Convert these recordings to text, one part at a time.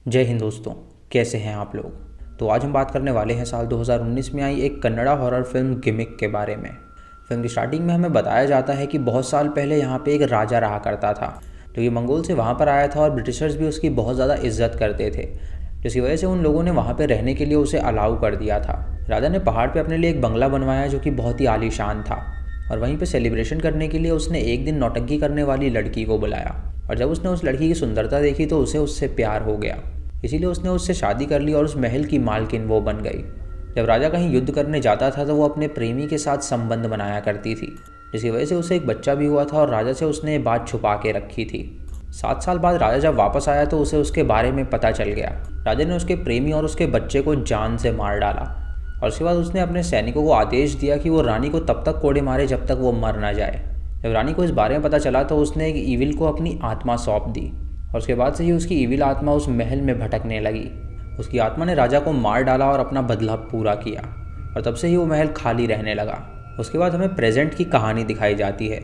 जय हिंद दोस्तों। कैसे हैं आप लोग। तो आज हम बात करने वाले हैं साल 2019 में आई एक कन्नड़ा हॉरर फिल्म गिमिक के बारे में। फिल्म की स्टार्टिंग में हमें बताया जाता है कि बहुत साल पहले यहाँ पे एक राजा रहा करता था जो कि मंगोल से वहाँ पर आया था और ब्रिटिशर्स भी उसकी बहुत ज़्यादा इज्जत करते थे, जिसकी वजह से उन लोगों ने वहाँ पर रहने के लिए उसे अलाउ कर दिया था। राजा ने पहाड़ पर अपने लिए एक बंगला बनवाया जो कि बहुत ही आलीशान था और वहीं पर सेलिब्रेशन करने के लिए उसने एक दिन नौटंकी करने वाली लड़की को बुलाया और जब उसने उस लड़की की सुंदरता देखी तो उसे उससे प्यार हो गया। इसीलिए उसने उससे शादी कर ली और उस महल की मालकिन वो बन गई। जब राजा कहीं युद्ध करने जाता था तो वो अपने प्रेमी के साथ संबंध बनाया करती थी, जिसकी वजह से उसे एक बच्चा भी हुआ था और राजा से उसने ये बात छुपा के रखी थी। 7 साल बाद राजा जब वापस आया तो उसे उसके बारे में पता चल गया। राजा ने उसके प्रेमी और उसके बच्चे को जान से मार डाला और उसके बाद उसने अपने सैनिकों को आदेश दिया कि वो रानी को तब तक कोड़े मारे जब तक वो मर ना जाए। जब रानी को इस बारे में पता चला तो उसने एक ईविल को अपनी आत्मा सौंप दी और उसके बाद से ही उसकी ईविल आत्मा उस महल में भटकने लगी। उसकी आत्मा ने राजा को मार डाला और अपना बदला पूरा किया और तब से ही वो महल खाली रहने लगा। उसके बाद हमें प्रेजेंट की कहानी दिखाई जाती है,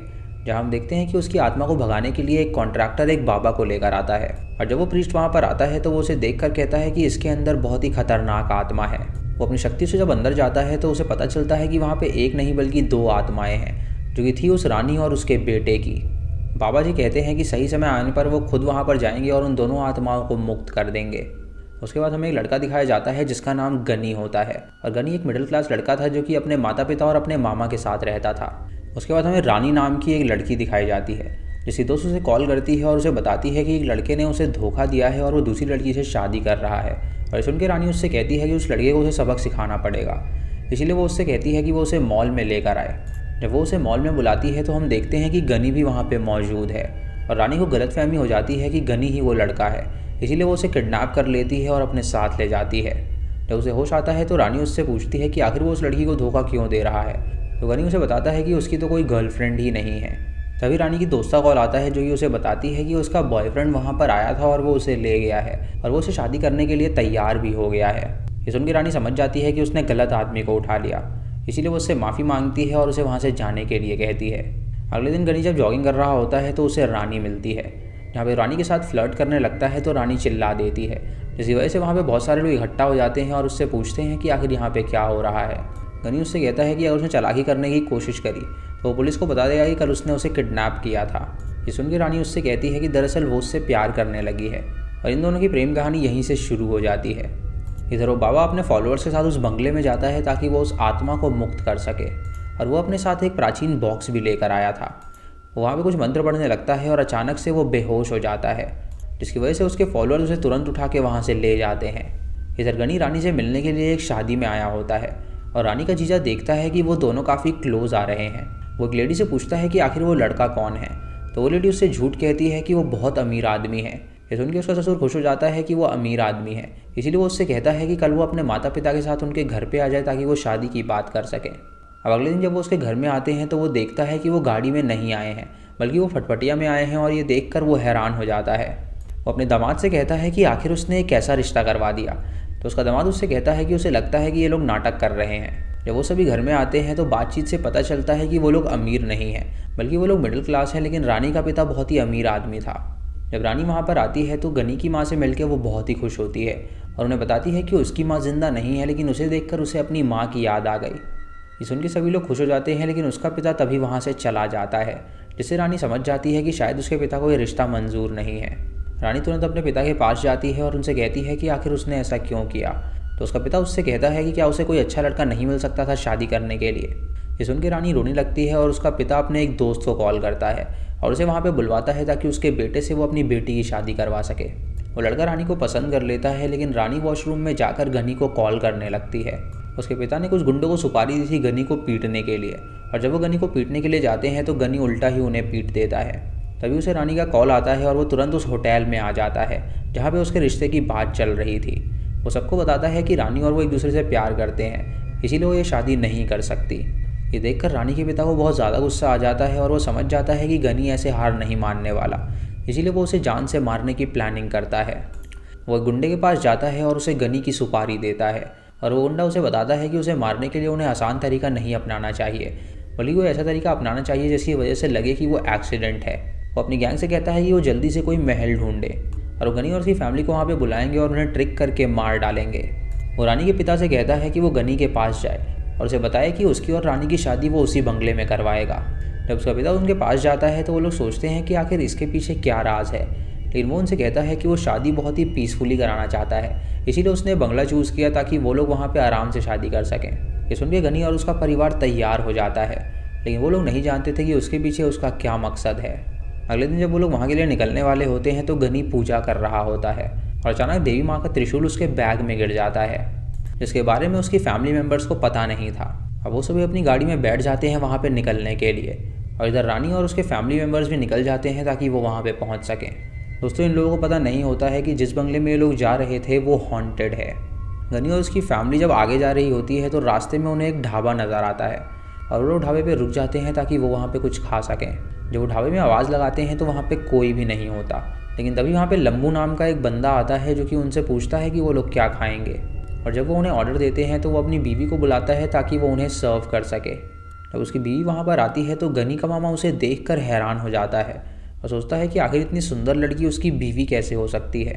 जहाँ हम देखते हैं कि उसकी आत्मा को भगाने के लिए एक कॉन्ट्रैक्टर एक बाबा को लेकर आता है और जब वो प्रीस्ट वहाँ पर आता है तो वो उसे देख कर कहता है कि इसके अंदर बहुत ही खतरनाक आत्मा है। वो अपनी शक्ति से जब अंदर जाता है तो उसे पता चलता है कि वहाँ पर एक नहीं बल्कि 2 आत्माएं हैं जो कि थी उस रानी और उसके बेटे की। बाबा जी कहते हैं कि सही समय आने पर वो खुद वहाँ पर जाएंगे और उन दोनों आत्माओं को मुक्त कर देंगे। उसके बाद हमें एक लड़का दिखाया जाता है जिसका नाम गनी होता है और गनी एक मिडिल क्लास लड़का था जो कि अपने माता पिता और अपने मामा के साथ रहता था। उसके बाद हमें रानी नाम की एक लड़की दिखाई जाती है जिसकी दोस्त उसे कॉल करती है और उसे बताती है कि एक लड़के ने उसे धोखा दिया है और वो दूसरी लड़की से शादी कर रहा है। और सुन के रानी उससे कहती है कि उस लड़के को उसे सबक सिखाना पड़ेगा, इसीलिए वो उससे कहती है कि वो उसे मॉल में लेकर आए। जब वो उसे मॉल में बुलाती है तो हम देखते हैं कि गनी भी वहाँ पे मौजूद है और रानी को गलतफहमी हो जाती है कि गनी ही वो लड़का है, इसीलिए वो उसे किडनैप कर लेती है और अपने साथ ले जाती है। जब उसे होश आता है तो रानी उससे पूछती है कि आखिर वो उस लड़की को धोखा क्यों दे रहा है, तो गनी उसे बताता है कि उसकी तो कोई गर्लफ्रेंड ही नहीं है। तभी रानी की दोस्त का कॉल आता है जो कि उसे बताती है कि उसका बॉयफ्रेंड वहाँ पर आया था और वो उसे ले गया है और वो उसे शादी करने के लिए तैयार भी हो गया है। ये सुन के रानी समझ जाती है कि उसने गलत आदमी को उठा लिया, इसीलिए वो उससे माफ़ी मांगती है और उसे वहाँ से जाने के लिए कहती है। अगले दिन गनी जब जॉगिंग कर रहा होता है तो उसे रानी मिलती है, जहाँ पे रानी के साथ फ्लर्ट करने लगता है तो रानी चिल्ला देती है, जिसकी वजह से वहाँ पे बहुत सारे लोग इकट्ठा हो जाते हैं और उससे पूछते हैं कि आखिर यहाँ पे क्या हो रहा है। गनी उससे कहता है कि अगर उसने चालाकी करने की कोशिश करी तो वो पुलिस को बता देगा कि कल उसने उसे किडनैप किया था। ये सुन के रानी उससे कहती है कि दरअसल वो उससे प्यार करने लगी है और इन दोनों की प्रेम कहानी यहीं से शुरू हो जाती है। इधर वो बाबा अपने फॉलोअर्स के साथ उस बंगले में जाता है ताकि वो उस आत्मा को मुक्त कर सके और वो अपने साथ एक प्राचीन बॉक्स भी लेकर आया था। वहाँ पे कुछ मंत्र पढ़ने लगता है और अचानक से वो बेहोश हो जाता है, जिसकी वजह से उसके फॉलोअर्स उसे तुरंत उठा के वहाँ से ले जाते हैं। इधर गनी रानी से मिलने के लिए एक शादी में आया होता है और रानी का जीजा देखता है कि वो दोनों काफ़ी क्लोज आ रहे हैं। वो एक लेडी से पूछता है कि आखिर वो लड़का कौन है, तो वो लेडी उससे झूठ कहती है कि वो बहुत अमीर आदमी है। ये सुन के उसका ससुर खुश हो जाता है कि वो अमीर आदमी है, इसीलिए वो उससे कहता है कि कल वो अपने माता पिता के साथ उनके घर पे आ जाए ताकि वो शादी की बात कर सकें। अब अगले दिन जब वो उसके घर में आते हैं तो वो देखता है कि वो गाड़ी में नहीं आए हैं बल्कि वो फटफटिया में आए हैं और ये देखकर वो हैरान हो जाता है। वो अपने दामाद से कहता है कि आखिर उसने एक कैसा रिश्ता करवा दिया, तो उसका दामाद उससे कहता है कि उसे लगता है कि ये लोग नाटक कर रहे हैं। जब वो सभी घर में आते हैं तो बातचीत से पता चलता है कि वो लोग अमीर नहीं हैं बल्कि वो लोग मिडिल क्लास हैं, लेकिन रानी का पिता बहुत ही अमीर आदमी था। जब रानी वहाँ पर आती है तो गनी की माँ से मिलकर वो बहुत ही खुश होती है और उन्हें बताती है कि उसकी माँ जिंदा नहीं है, लेकिन उसे देखकर उसे अपनी माँ की याद आ गई। ये सुन के सभी लोग खुश हो जाते हैं, लेकिन उसका पिता तभी वहाँ से चला जाता है, जिससे रानी समझ जाती है कि शायद उसके पिता को ये रिश्ता मंजूर नहीं है। रानी तुरंत अपने पिता के पास जाती है और उनसे कहती है कि आखिर उसने ऐसा क्यों किया, तो उसका पिता उससे कहता है कि क्या उसे कोई अच्छा लड़का नहीं मिल सकता था शादी करने के लिए। ये सुन के रानी रोने लगती है और उसका पिता अपने एक दोस्त को कॉल करता है और उसे वहाँ पे बुलवाता है ताकि उसके बेटे से वो अपनी बेटी की शादी करवा सके। वो लड़का रानी को पसंद कर लेता है, लेकिन रानी वॉशरूम में जाकर गनी को कॉल करने लगती है। उसके पिता ने कुछ गुंडों को सुपारी दी थी गनी को पीटने के लिए और जब वो गनी को पीटने के लिए जाते हैं तो गनी उल्टा ही उन्हें पीट देता है। तभी उसे रानी का कॉल आता है और वो तुरंत उस होटल में आ जाता है जहाँ पे उसके रिश्ते की बात चल रही थी। वो सबको बताता है कि रानी और वो एक दूसरे से प्यार करते हैं, इसीलिए वो ये शादी नहीं कर सकती। ये देखकर रानी के पिता को बहुत ज़्यादा गुस्सा आ जाता है और वो समझ जाता है कि गनी ऐसे हार नहीं मानने वाला, इसीलिए वो उसे जान से मारने की प्लानिंग करता है। वो गुंडे के पास जाता है और उसे गनी की सुपारी देता है और वो गुंडा उसे बताता है कि उसे मारने के लिए उन्हें आसान तरीका नहीं अपनाना चाहिए, बल्कि वो ऐसा तरीका अपनाना चाहिए जिसकी वजह से लगे कि वो एक्सीडेंट है। वो अपनी गैंग से कहता है कि वो जल्दी से कोई महल ढूंढे और वो गनी और उसकी फैमिली को वहाँ पे बुलाएंगे और उन्हें ट्रिक करके मार डालेंगे। वो रानी के पिता से कहता है कि वो गनी के पास जाए और उसे बताए कि उसकी और रानी की शादी वो उसी बंगले में करवाएगा। जब उसका पिता उनके पास जाता है तो वो लोग सोचते हैं कि आखिर इसके पीछे क्या राज है, लेकिन वो उनसे कहता है कि वो शादी बहुत ही पीसफुली कराना चाहता है, इसीलिए उसने बंगला चूज़ किया ताकि वो लोग वहाँ पे आराम से शादी कर सकें। ये सुन के गनी और उसका परिवार तैयार हो जाता है, लेकिन वो लोग नहीं जानते थे कि उसके पीछे उसका क्या मकसद है। अगले दिन जब वो लोग वहाँ के लिए निकलने वाले होते हैं तो गनी पूजा कर रहा होता है और अचानक देवी माँ का त्रिशूल उसके बैग में गिर जाता है, जिसके बारे में उसकी फैमिली मेम्बर्स को पता नहीं था। अब वो सभी अपनी गाड़ी में बैठ जाते हैं वहाँ पे निकलने के लिए और इधर रानी और उसके फैमिली मेम्बर्स भी निकल जाते हैं ताकि वो वहाँ पे पहुँच सकें। दोस्तों, इन लोगों को पता नहीं होता है कि जिस बंगले में ये लोग जा रहे थे वो हॉन्टेड है। गनी और उसकी फैमिली जब आगे जा रही होती है तो रास्ते में उन्हें एक ढाबा नज़र आता है और वो लोग ढाबे पे रुक जाते हैं ताकि वो वहाँ पे कुछ खा सकें। जब वो ढाबे में आवाज़ लगाते हैं तो वहाँ पे कोई भी नहीं होता, लेकिन तभी वहाँ पे लंबू नाम का एक बंदा आता है जो कि उनसे पूछता है कि वो लोग क्या खाएंगे। और जब वो उन्हें ऑर्डर देते हैं तो वो अपनी बीवी को बुलाता है ताकि वो उन्हें सर्व कर सके। जब उसकी बीवी वहाँ पर आती है तो गनी का मामा उसे देखकर हैरान हो जाता है और सोचता है कि आखिर इतनी सुंदर लड़की उसकी बीवी कैसे हो सकती है।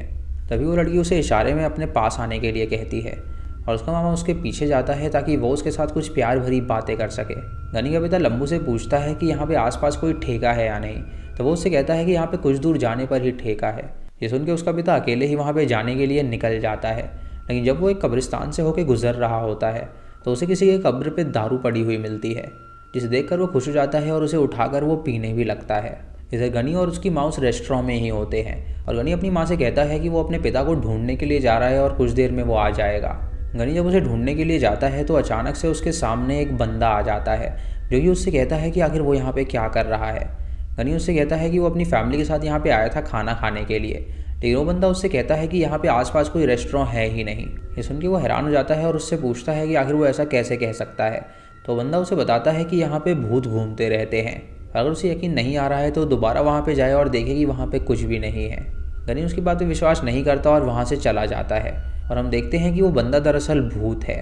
तभी वो लड़की उसे इशारे में अपने पास आने के लिए कहती है और उसका मामा उसके पीछे जाता है ताकि वो उसके साथ कुछ प्यार भरी बातें कर सके। गनी का पिता लंबू से पूछता है कि यहाँ पे आसपास कोई ठेका है या नहीं, तो वो उससे कहता है कि यहाँ पे कुछ दूर जाने पर ही ठेका है। ये सुन के उसका पिता अकेले ही वहाँ पे जाने के लिए निकल जाता है, लेकिन जब वो एक कब्रिस्तान से होकर गुजर रहा होता है तो उसे किसी के कब्र पे दारू पड़ी हुई मिलती है, जिसे देखकर वो खुश हो जाता है और उसे उठाकर वो पीने भी लगता है। इधर गनी और उसकी माँ उस रेस्टोरेंट में ही होते हैं और गनी अपनी माँ से कहता है कि वो अपने पिता को ढूंढने के लिए जा रहा है और कुछ देर में वो आ जाएगा। गनी जब उसे ढूंढने के लिए जाता है तो अचानक से उसके सामने एक बंदा आ जाता है जो कि उससे कहता है कि आखिर वो यहाँ पे क्या कर रहा है। गनी उससे कहता है कि वो अपनी फैमिली के साथ यहाँ पे आया था खाना खाने के लिए, लेकिन वो बंदा उससे कहता है कि यहाँ पे आसपास कोई रेस्टोरेंट है ही नहीं। ये सुन के वो हैरान हो जाता है और उससे पूछता है कि आखिर वो ऐसा कैसे कह सकता है। तो बंदा उसे बताता है कि यहाँ पे भूत घूमते रहते हैं। अगर उसे यकीन नहीं आ रहा है तो दोबारा वहाँ पे जाए और देखे कि वहाँ पे कुछ भी नहीं है। गनी उसकी बात पे विश्वास नहीं करता और वहाँ से चला जाता है और हम देखते हैं कि वो बंदा दरअसल भूत है।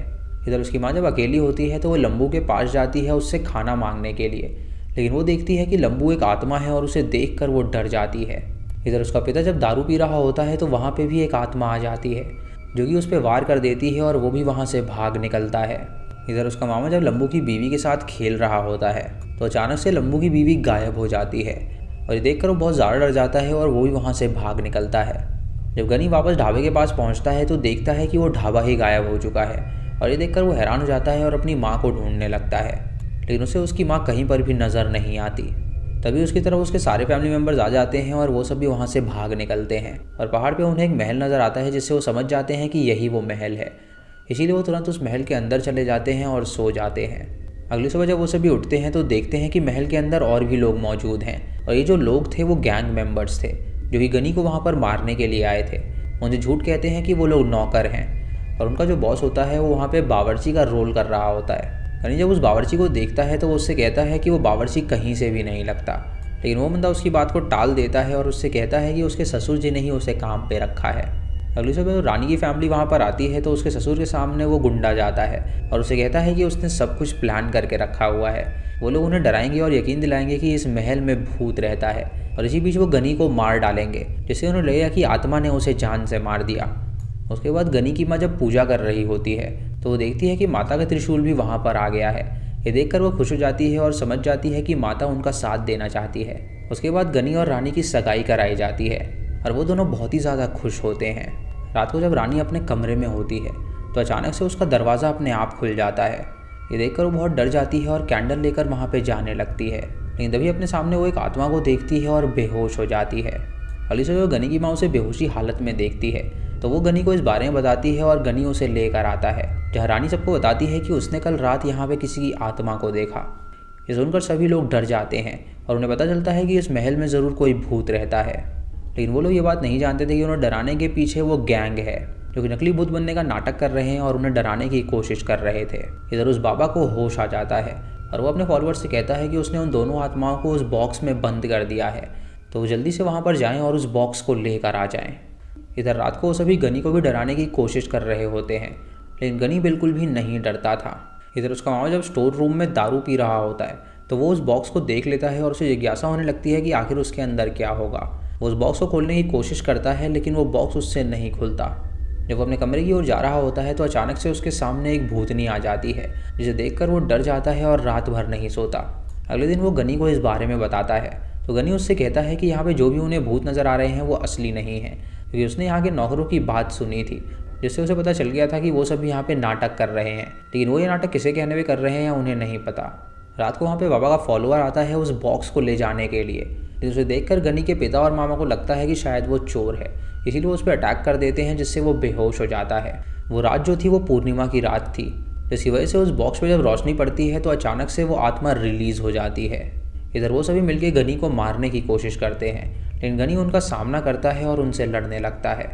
इधर उसकी माँ जब अकेली होती है तो वो लंबू के पास जाती है उससे खाना मांगने के लिए, लेकिन वो देखती है कि लंबू एक आत्मा है और उसे देखकर वो डर जाती है। इधर उसका पिता जब दारू पी रहा होता है तो वहाँ पे भी एक आत्मा आ जाती है जो कि उस पर वार कर देती है और वो भी वहाँ से भाग निकलता है। इधर उसका मामा जब लंबू की बीवी के साथ खेल रहा होता है तो अचानक से लंबू की बीवी गायब हो जाती है और ये देखकर वो बहुत ज़्यादा डर जाता है और वो भी वहाँ से भाग निकलता है। जब गनी वापस ढाबे के पास पहुँचता है तो देखता है कि वो ढाबा ही गायब हो चुका है और ये देखकर वो हैरान हो जाता है और अपनी माँ को ढूंढने लगता है, लेकिन उसे उसकी माँ कहीं पर भी नज़र नहीं आती। तभी उसकी तरफ उसके सारे फैमिली मेम्बर्स आ जाते हैं और वो सभी वहाँ से भाग निकलते हैं और पहाड़ पे उन्हें एक महल नज़र आता है जिससे वो समझ जाते हैं कि यही वो महल है। इसीलिए वो तुरंत उस महल के अंदर चले जाते हैं और सो जाते हैं। अगली सुबह जब वो सभी उठते हैं तो देखते हैं कि महल के अंदर और भी लोग मौजूद हैं और ये जो लोग थे वो गैंग मेम्बर्स थे जो कि गनी को वहाँ पर मारने के लिए आए थे। उन्हें झूठ कहते हैं कि वो लोग नौकर हैं और उनका जो बॉस होता है वो वहाँ पर बावर्ची का रोल कर रहा होता है। गनी जब उस बावर्ची को देखता है तो वो उससे कहता है कि वो बावर्ची कहीं से भी नहीं लगता, लेकिन वो बंदा उसकी बात को टाल देता है और उससे कहता है कि उसके ससुर जी ने ही उसे काम पे रखा है। अगली सुबह रानी की फैमिली वहाँ पर आती है तो उसके ससुर के सामने वो गुंडा जाता है और उसे कहता है कि उसने सब कुछ प्लान करके रखा हुआ है। वो लोग उन्हें डराएंगे और यकीन दिलाएंगे कि इस महल में भूत रहता है और इसी बीच वो गनी को मार डालेंगे, जिससे उन्हें लगेगा कि आत्मा ने उसे जान से मार दिया। उसके बाद गनी की माँ जब पूजा कर रही होती है तो वो देखती है कि माता का त्रिशूल भी वहाँ पर आ गया है। ये देखकर वो खुश हो जाती है और समझ जाती है कि माता उनका साथ देना चाहती है। उसके बाद गनी और रानी की सगाई कराई जाती है और वो दोनों बहुत ही ज़्यादा खुश होते हैं। रात को जब रानी अपने कमरे में होती है तो अचानक से उसका दरवाज़ा अपने आप खुल जाता है। ये देखकर वो बहुत डर जाती है और कैंडल लेकर वहाँ पे जाने लगती है, लेकिन तभी अपने सामने वो एक आत्मा को देखती है और बेहोश हो जाती है। अगली सुबह गनी की माँ उसे बेहोशी हालत में देखती है तो वो गनी को इस बारे में बताती है और गनी उसे लेकर आता है, जहाँ रानी सबको बताती है कि उसने कल रात यहाँ पे किसी की आत्मा को देखा। ये सुनकर सभी लोग डर जाते हैं और उन्हें पता चलता है कि इस महल में ज़रूर कोई भूत रहता है, लेकिन वो लोग ये बात नहीं जानते थे कि उन्हें डराने के पीछे वो गैंग है जो कि नकली भूत बनने का नाटक कर रहे हैं और उन्हें डराने की कोशिश कर रहे थे। इधर उस बाबा को होश आ जाता है और वो अपने फॉलोअर से कहता है कि उसने उन दोनों आत्माओं को उस बॉक्स में बंद कर दिया है, तो वो जल्दी से वहाँ पर जाएँ और उस बॉक्स को लेकर आ जाएँ। इधर रात को वो सभी गनी को भी डराने की कोशिश कर रहे होते हैं, लेकिन गनी बिल्कुल भी नहीं डरता था। इधर उसका मामा जब स्टोर रूम में दारू पी रहा होता है तो वो उस बॉक्स को देख लेता है और उसे जिज्ञासा होने लगती है कि आखिर उसके अंदर क्या होगा। वो उस बॉक्स को खोलने की कोशिश करता है लेकिन वो बॉक्स उससे नहीं खुलता। जब वो अपने कमरे की ओर जा रहा होता है तो अचानक से उसके सामने एक भूतनी आ जाती है, जिसे देखकर वो डर जाता है और रात भर नहीं सोता। अगले दिन वो गनी को इस बारे में बताता है तो गनी उससे कहता है कि यहाँ पे जो भी उन्हें भूत नज़र आ रहे हैं वो असली नहीं है, क्योंकि उसने यहाँ के नौकरों की बात सुनी थी, जिससे उसे पता चल गया था कि वो सब यहाँ पे नाटक कर रहे हैं, लेकिन वो ये नाटक किसे कहने में कर रहे हैं उन्हें नहीं पता। रात को वहाँ पे बाबा का फॉलोअर आता है उस बॉक्स को ले जाने के लिए, लेकिन उसे देखकर गनी के पिता और मामा को लगता है कि शायद वो चोर है, इसीलिए वो उस पर अटैक कर देते हैं, जिससे वो बेहोश हो जाता है। वो रात जो थी वो पूर्णिमा की रात थी, जिसकी वजह से उस बॉक्स पर जब रोशनी पड़ती है तो अचानक से वो आत्मा रिलीज़ हो जाती है। इधर वो सभी मिलकर गनी को मारने की कोशिश करते हैं, लेकिन गनी उनका सामना करता है और उनसे लड़ने लगता है।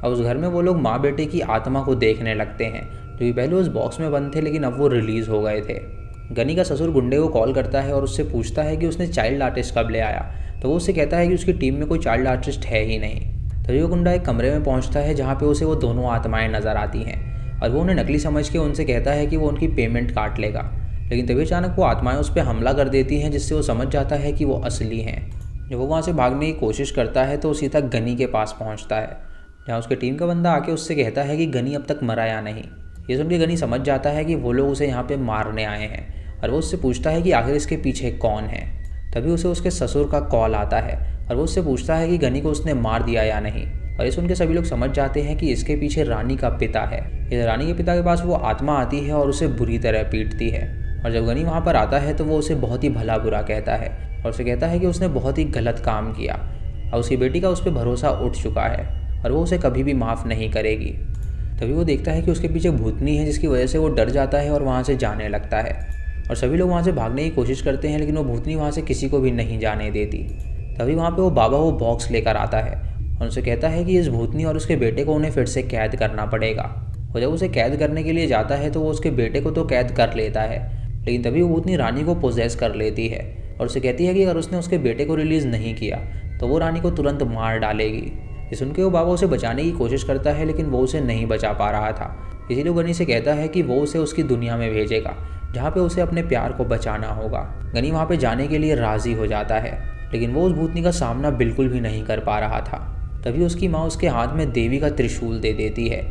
अब उस घर में वो लोग माँ बेटे की आत्मा को देखने लगते हैं, जो कि पहले उस बॉक्स में बंद थे लेकिन अब वो रिलीज़ हो गए थे। गनी का ससुर गुंडे को कॉल करता है और उससे पूछता है कि उसने चाइल्ड आर्टिस्ट कब ले आया, तो वो उससे कहता है कि उसकी टीम में कोई चाइल्ड आर्टिस्ट है ही नहीं। तभी वो गुंडा एक कमरे में पहुंचता है जहाँ पे उसे वो दोनों आत्माएं नज़र आती हैं, और वो उन्हें नकली समझ के उनसे कहता है कि वो उनकी पेमेंट काट लेगा, लेकिन तभी अचानक वो आत्माएं उस पर हमला कर देती हैं, जिससे वो समझ जाता है कि वो असली हैं। जब वो वहाँ से भागने की कोशिश करता है तो वो सीधा गनी के पास पहुँचता है, जहाँ उसके टीम का बंदा आके उससे कहता है कि गनी अब तक मरा या नहीं। ये सुन के गनी समझ जाता है कि वो लोग उसे यहाँ पे मारने आए हैं, और वो उससे पूछता है कि आखिर इसके पीछे कौन है। तभी उसे उसके ससुर का कॉल आता है और वो उससे पूछता है कि गनी को उसने मार दिया या नहीं, और ये सुन के सभी लोग समझ जाते हैं कि इसके पीछे रानी का पिता है। इधर रानी के पिता के पास वो आत्मा आती है और उसे बुरी तरह पीटती है, और जब गनी वहाँ पर आता है तो वो उसे बहुत ही भला बुरा कहता है और उसे कहता है कि उसने बहुत ही गलत काम किया और उसकी बेटी का उस पर भरोसा उठ चुका है और वो उसे कभी भी माफ़ नहीं करेगी। तभी वो देखता है कि उसके पीछे भूतनी है, जिसकी वजह से वो डर जाता है और वहाँ से जाने लगता है, और सभी लोग वहाँ से भागने की कोशिश करते हैं, लेकिन वो भूतनी वहाँ से किसी को भी नहीं जाने देती। तभी वहाँ पे वो बाबा वो बॉक्स लेकर आता है और उनसे कहता है कि इस भूतनी और उसके बेटे को उन्हें फिर से कैद करना पड़ेगा। और जब उसे कैद करने के लिए जाता है तो वो उसके बेटे को तो कैद कर लेता है, लेकिन तभी वो भूतनी रानी को पोजेस कर लेती है और उसे कहती है कि अगर उसने उसके बेटे को रिलीज़ नहीं किया तो वो रानी को तुरंत मार डालेगी। ये सुन के वो बाबा उसे बचाने की कोशिश करता है, लेकिन वो उसे नहीं बचा पा रहा था, इसीलिए गनी से कहता है कि वो उसे उसकी दुनिया में भेजेगा, जहाँ पे उसे अपने प्यार को बचाना होगा। गनी वहाँ पे जाने के लिए राज़ी हो जाता है, लेकिन वो उस भूतनी का सामना बिल्कुल भी नहीं कर पा रहा था। तभी उसकी माँ उसके हाथ में देवी का त्रिशूल दे देती है,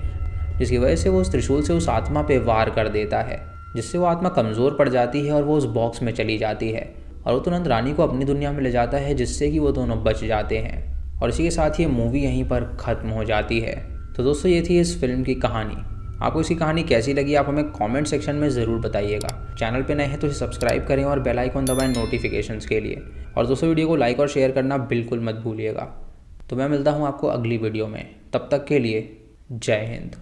जिसकी वजह से वो उस त्रिशूल से उस आत्मा पे वार कर देता है, जिससे वो आत्मा कमज़ोर पड़ जाती है और वो उस बॉक्स में चली जाती है, और वो तुरंत रानी को अपनी दुनिया में ले जाता है, जिससे कि वो दोनों बच जाते हैं। और इसी के साथ ये मूवी यहीं पर ख़त्म हो जाती है। तो दोस्तों ये थी इस फिल्म की कहानी। आपको इसकी कहानी कैसी लगी आप हमें कमेंट सेक्शन में ज़रूर बताइएगा। चैनल पे नए हैं तो इसे सब्सक्राइब करें और बेल आइकन दबाएं नोटिफिकेशंस के लिए। और दोस्तों वीडियो को लाइक और शेयर करना बिल्कुल मत भूलिएगा। तो मैं मिलता हूँ आपको अगली वीडियो में, तब तक के लिए जय हिंद।